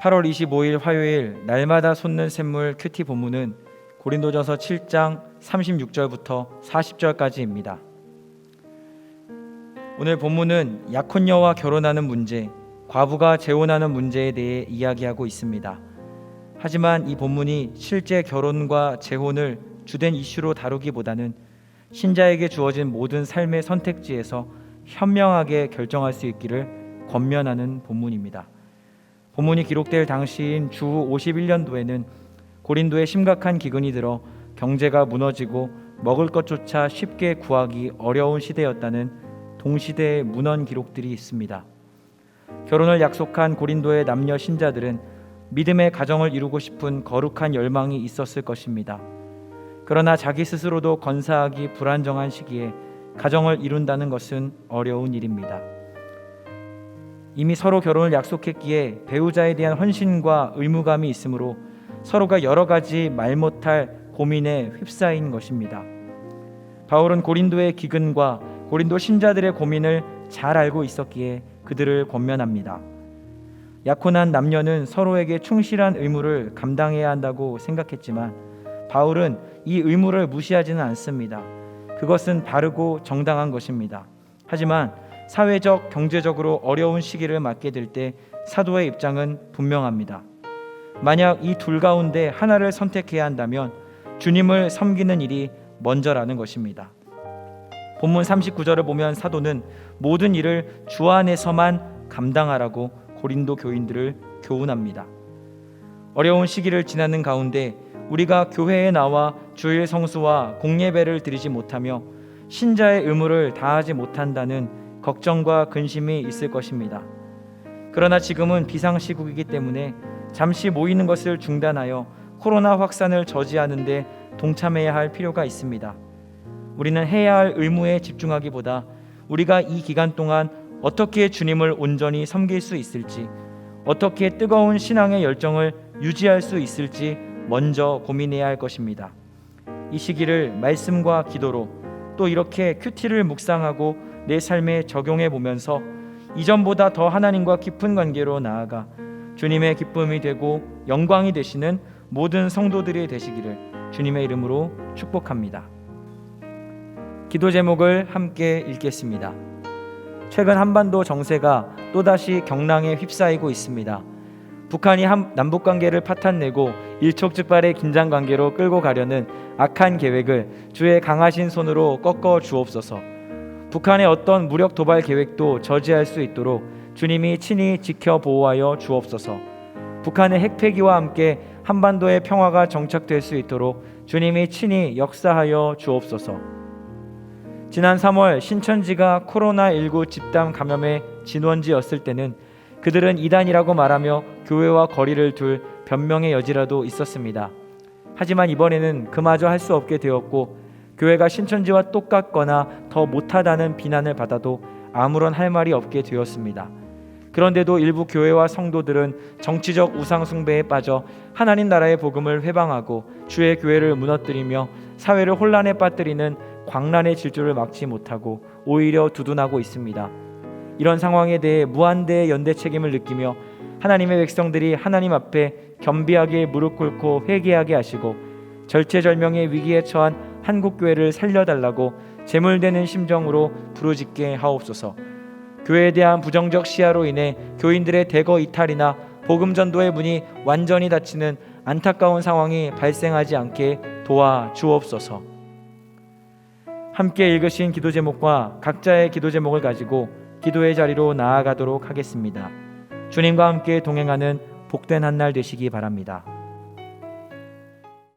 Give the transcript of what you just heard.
8월 25일 화요일 날마다 솟는 샘물 큐티 본문은 고린도전서 7장 36절부터 40절까지입니다. 오늘 본문은 약혼녀와 결혼하는 문제, 과부가 재혼하는 문제에 대해 이야기하고 있습니다. 하지만 이 본문이 실제 결혼과 재혼을 주된 이슈로 다루기보다는 신자에게 주어진 모든 삶의 선택지에서 현명하게 결정할 수 있기를 권면하는 본문입니다. 본문이 기록될 당시인 주 51년도에는 고린도에 심각한 기근이 들어 경제가 무너지고 먹을 것조차 쉽게 구하기 어려운 시대였다는 동시대의 문헌 기록들이 있습니다. 결혼을 약속한 고린도의 남녀 신자들은 믿음의 가정을 이루고 싶은 거룩한 열망이 있었을 것입니다. 그러나 자기 스스로도 건사하기 불안정한 시기에 가정을 이룬다는 것은 어려운 일입니다. 이미 서로 결혼을 약속했기에 배우자에 대한 헌신과 의무감이 있으므로 서로가 여러 가지 말 못할 고민에 휩싸인 것입니다. 바울은 고린도의 기근과 고린도 신자들의 고민을 잘 알고 있었기에 그들을 권면합니다. 약혼한 남녀는 서로에게 충실한 의무를 감당해야 한다고 생각했지만 바울은 이 의무를 무시하지는 않습니다. 그것은 바르고 정당한 것입니다. 하지만 사회적, 경제적으로 어려운 시기를 맞게 될 때 사도의 입장은 분명합니다. 만약 이 둘 가운데 하나를 선택해야 한다면 주님을 섬기는 일이 먼저라는 것입니다. 본문 39절을 보면 사도는 모든 일을 주 안에서만 감당하라고 고린도 교인들을 교훈합니다. 어려운 시기를 지나는 가운데 우리가 교회에 나와 주일 성수와 공예배를 드리지 못하며 신자의 의무를 다하지 못한다는 걱정과 근심이 있을 것입니다. 그러나 지금은 비상시국이기 때문에 잠시 모이는 것을 중단하여 코로나 확산을 저지하는 데 동참해야 할 필요가 있습니다. 우리는 해야 할 의무에 집중하기보다 우리가 이 기간 동안 어떻게 주님을 온전히 섬길 수 있을지, 어떻게 뜨거운 신앙의 열정을 유지할 수 있을지 먼저 고민해야 할 것입니다. 이 시기를 말씀과 기도로 또 이렇게 큐티를 묵상하고 내 삶에 적용해 보면서 이전보다 더 하나님과 깊은 관계로 나아가 주님의 기쁨이 되고 영광이 되시는 모든 성도들이 되시기를 주님의 이름으로 축복합니다. 기도 제목을 함께 읽겠습니다. 최근 한반도 정세가 또다시 경랑에 휩싸이고 있습니다. 북한이 남북 관계를 파탄내고 일촉즉발의 긴장 관계로 끌고 가려는 악한 계획을 주의 강하신 손으로 꺾어 주옵소서. 북한의 어떤 무력 도발 계획도 저지할 수 있도록 주님이 친히 지켜 보호하여 주옵소서. 북한의 핵폐기와 함께 한반도의 평화가 정착될 수 있도록 주님이 친히 역사하여 주옵소서. 지난 3월 신천지가 코로나19 집단 감염의 진원지였을 때는 그들은 이단이라고 말하며 교회와 거리를 둘 변명의 여지라도 있었습니다. 하지만 이번에는 그마저 할 수 없게 되었고 교회가 신천지와 똑같거나 더 못하다는 비난을 받아도 아무런 할 말이 없게 되었습니다. 그런데도 일부 교회와 성도들은 정치적 우상 숭배에 빠져 하나님 나라의 복음을 회방하고 주의 교회를 무너뜨리며 사회를 혼란에 빠뜨리는 광란의 질주를 막지 못하고 오히려 두둔하고 있습니다. 이런 상황에 대해 무한대의 연대 책임을 느끼며 하나님의 백성들이 하나님 앞에 겸비하게 무릎 꿇고 회개하게 하시고 절체절명의 위기에 처한 한국교회를 살려달라고 재물되는 심정으로 부르짖게 하옵소서. 교회에 대한 부정적 시야로 인해 교인들의 대거 이탈이나 복음 전도의 문이 완전히 닫히는 안타까운 상황이 발생하지 않게 도와 주옵소서. 함께 읽으신 기도 제목과 각자의 기도 제목을 가지고 기도의 자리로 나아가도록 하겠습니다. 주님과 함께 동행하는 복된 한 날 되시기 바랍니다.